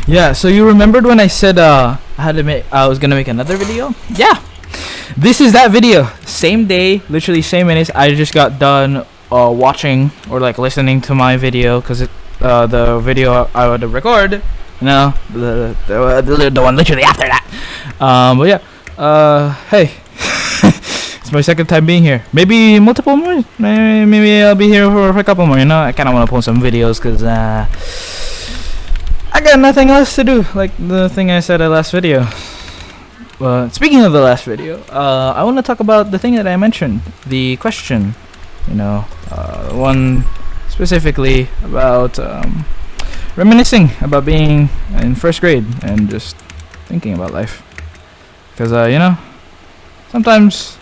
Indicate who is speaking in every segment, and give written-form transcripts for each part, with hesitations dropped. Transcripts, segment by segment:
Speaker 1: Yeah, so you remembered when I said I was gonna make another video? Yeah, this is that video. Same day, literally same minutes. I just got done watching or like listening to my video because the video I would record. No, the one literally after that. But yeah, hey, it's my second time being here. Maybe multiple more. Maybe I'll be here for a couple more. You know, I kind of want to post some videos because I got nothing else to do. Like the thing I said in the last video. Speaking of the last video, I want to talk about the thing that I mentioned, the question. You know, one specifically about reminiscing about being in first grade and just thinking about life. Because you know, sometimes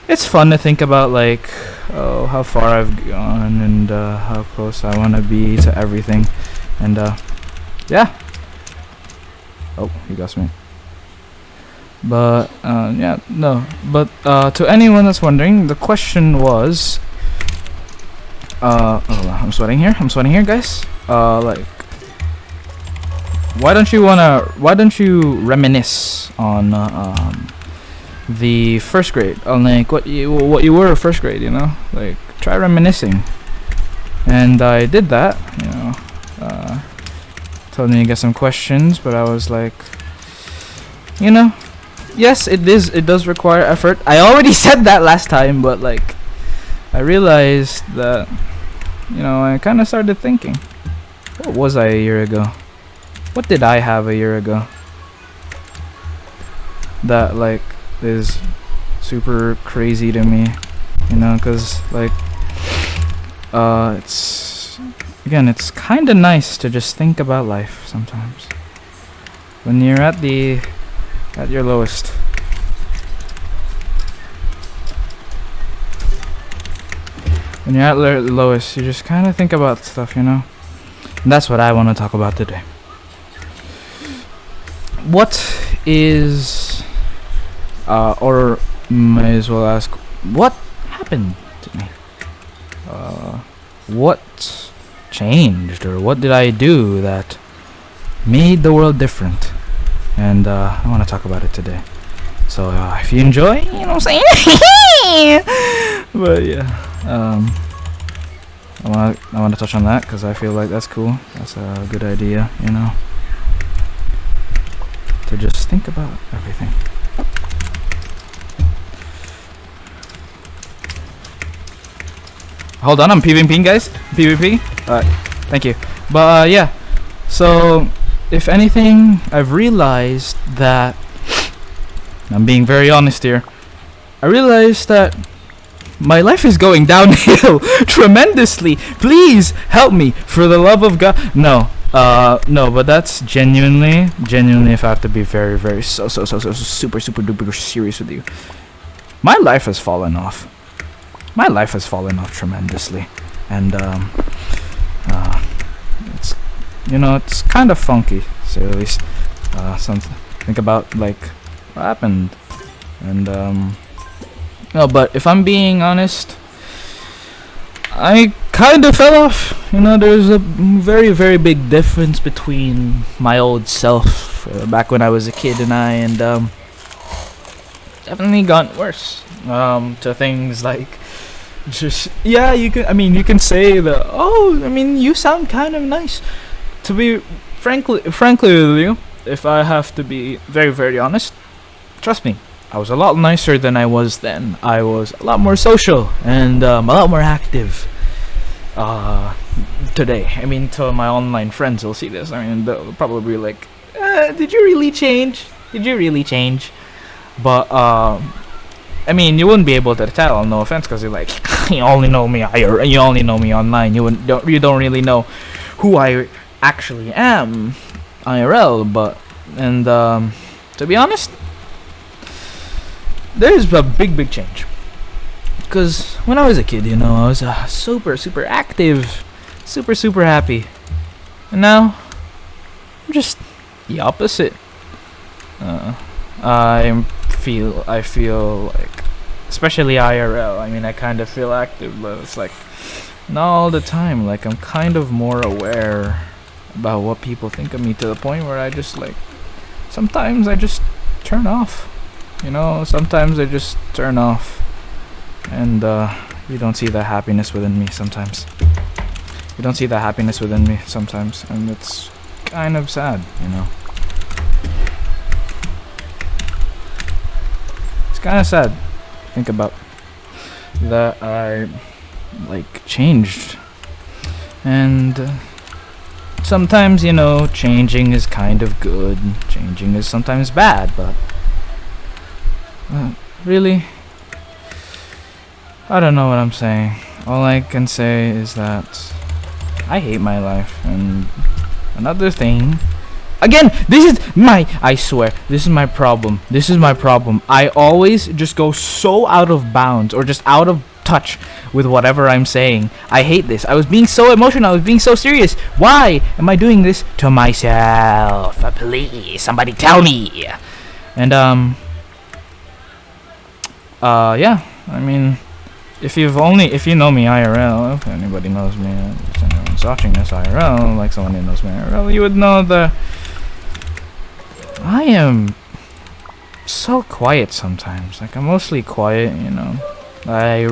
Speaker 1: it's fun to think about like, oh, how far I've gone and how close I want to be to everything, and yeah. Oh, he got me. But yeah, no. But to anyone that's wondering, the question was, oh, I'm sweating here, guys. Like, why don't you reminisce on the first grade, on like what you were first grade, you know, like try reminiscing. And I did that, you know. Told me to get some questions, but I was like, you know, yes, it does require effort. I already said that last time, but like I realized that, you know, I kind of started thinking, what was I a year ago? What did I have a year ago that like is super crazy to me, you know? Because like it's kind of nice to just think about life sometimes when you're at your lowest. When you're at the lowest, you just kind of think about stuff, you know? And that's what I want to talk about today. What is, or may as well ask, what happened to me? What changed, or what did I do that made the world different? And I want to talk about it today. So if you enjoy, you know what I'm saying? But yeah, I want to touch on that because I feel like that's cool. That's a good idea, you know, to just think about everything. Hold on, I'm PvPing, guys. PvP. Alright, thank you. But yeah, so if anything, I've realized that, I'm being very honest here, I realized that my life is going downhill tremendously. Please help me, for the love of God. No, but that's genuinely, if I have to be very so super duper serious with you, my life has fallen off. My life has fallen off tremendously, and it's, you know, it's kind of funky, so at least something think about like what happened. And no, but if I'm being honest, I kind of fell off. You know, there's a very big difference between my old self back when I was a kid and definitely gotten worse to things like just, yeah, you can say that, oh, I mean, you sound kind of nice. To be frankly with you, if I have to be very honest, trust me, I was a lot nicer than I was then. I was a lot more social and a lot more active today. I mean, to my online friends will see this. I mean, they'll probably be like, did you really change? But I mean, you wouldn't be able to tell, no offense, because you're like, you only know me online. You don't really know who I actually am IRL. But to be honest, there's a big change. Because when I was a kid, you know, I was super active, super happy, and now I'm just the opposite. I feel like, especially IRL, I mean, I kind of feel active, but it's like not all the time. Like, I'm kind of more aware about what people think of me, to the point where I just like, sometimes I just turn off. You know, sometimes I just turn off, and you don't see the happiness within me sometimes. You don't see the happiness within me sometimes, and it's kind of sad, you know. It's kind of sad to think about that I like changed, and sometimes, you know, changing is kind of good, changing is sometimes bad, but really, I don't know what I'm saying. All I can say is that I hate my life. And another thing, again, I swear, this is my problem. This is my problem. I always just go so out of bounds, or just out of touch with whatever I'm saying. I hate this. I was being so emotional. I was being so serious. Why am I doing this to myself? Please, somebody tell me. And yeah, I mean, if you know me IRL, if anybody knows me, if anyone's watching this IRL, like someone who knows me IRL, you would know that I am so quiet sometimes. Like, I'm mostly quiet, you know. I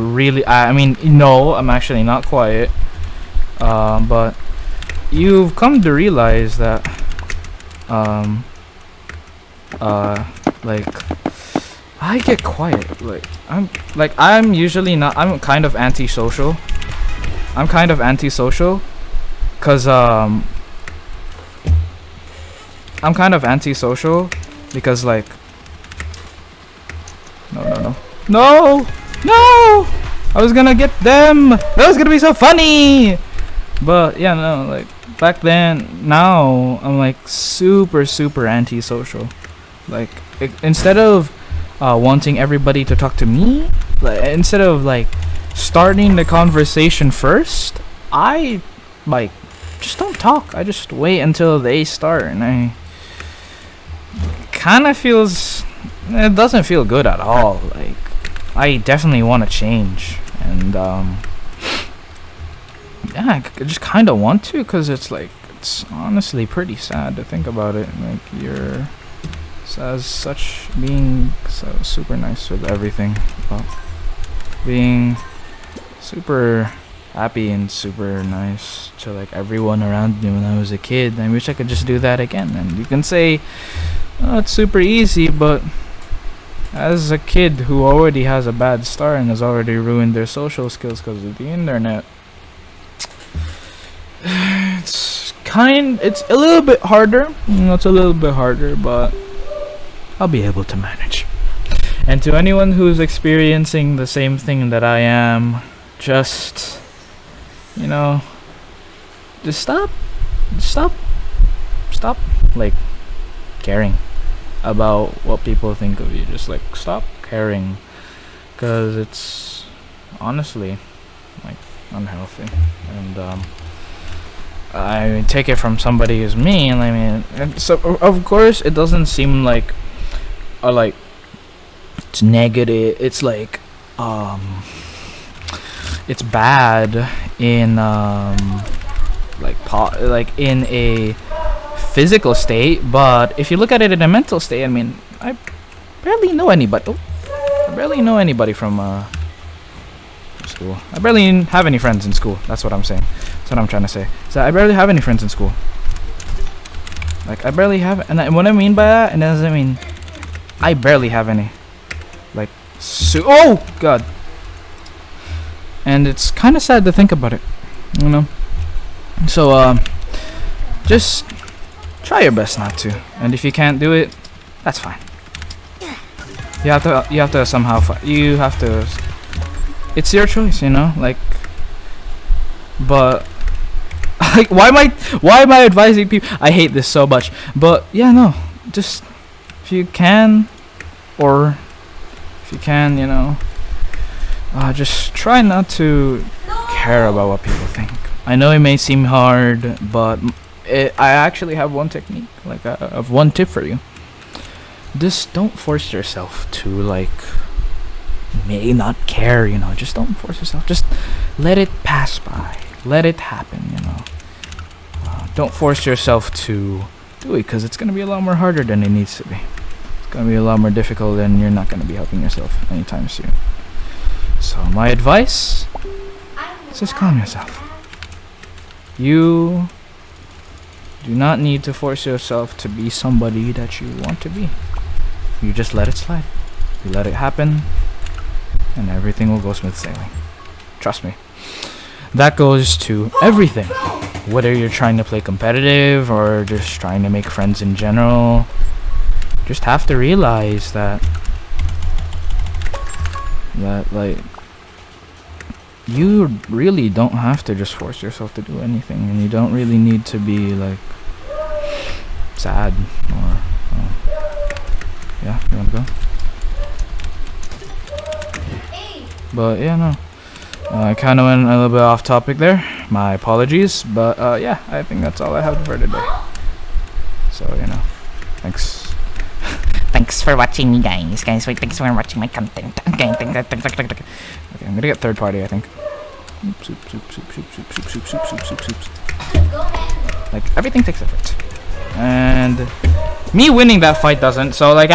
Speaker 1: mean, no, I'm actually not quiet. But you've come to realize that, like, I get quiet. I'm usually not. I'm kind of antisocial. Cause I'm kind of antisocial because, like, no, I was gonna get them. That was gonna be so funny. But yeah, no, like, back then, now I'm like super antisocial. Like, instead of wanting everybody to talk to me, like, instead of like starting the conversation first, I like just don't talk. I just wait until they start, and I kind of it doesn't feel good at all. Like, I definitely want to change, and yeah, I just kind of want to, because it's like, it's honestly pretty sad to think about it. Like, you're as such being so super nice with everything, well, being super happy and super nice to like everyone around me when I was a kid. I wish I could just do that again. And you can say, oh, it's super easy, but as a kid who already has a bad start and has already ruined their social skills because of the internet, it's a little bit harder. It's a little bit harder, but I'll be able to manage. And to anyone who's experiencing the same thing that I am, just, you know, just stop, like, caring about what people think of you. Just like, stop caring, because it's honestly like unhealthy. And I take it from somebody who's me, and I mean, and so of course it doesn't seem like like it's negative. It's like it's bad in like in a physical state, but if you look at it in a mental state, I mean, I barely know anybody. I barely know anybody from school. I barely have any friends in school. That's what I'm saying. That's what I'm trying to say. So I barely have any friends in school. Like, I barely have, and what I mean by that, and doesn't mean I barely have any. Like, oh god. And it's kind of sad to think about it, you know. So just try your best not to, and if you can't do it, that's fine. You have to somehow it's your choice, you know, like, but like, why am I advising people? I hate this so much, but yeah, no, just if you can, you know, just try not to care about what people think. I know it may seem hard, but I actually have one technique, like of one tip for you. Just don't force yourself to, like, may not care, you know. Just don't force yourself. Just let it pass by. Let it happen, you know. don't force yourself to do it, because it's gonna be a lot more harder than it needs to be. It's gonna be a lot more difficult, and you're not gonna be helping yourself anytime soon. So my advice is just calm yourself. You do not need to force yourself to be somebody that you want to be. You just let it slide. You let it happen, and everything will go smooth sailing. Trust me. That goes to everything. Whether you're trying to play competitive or just trying to make friends in general, just have to realize that like you really don't have to just force yourself to do anything, and you don't really need to be like sad or yeah, you wanna go? But yeah, no, I kind of went a little bit off topic there, my apologies, but yeah, I think that's all I have for today. So thanks.
Speaker 2: Thanks for watching me, guys. Wait, thanks for watching my content. Okay,
Speaker 1: Okay, I'm gonna get third party, I think. Soup. Like, everything takes effort. And me winning that fight doesn't, so like,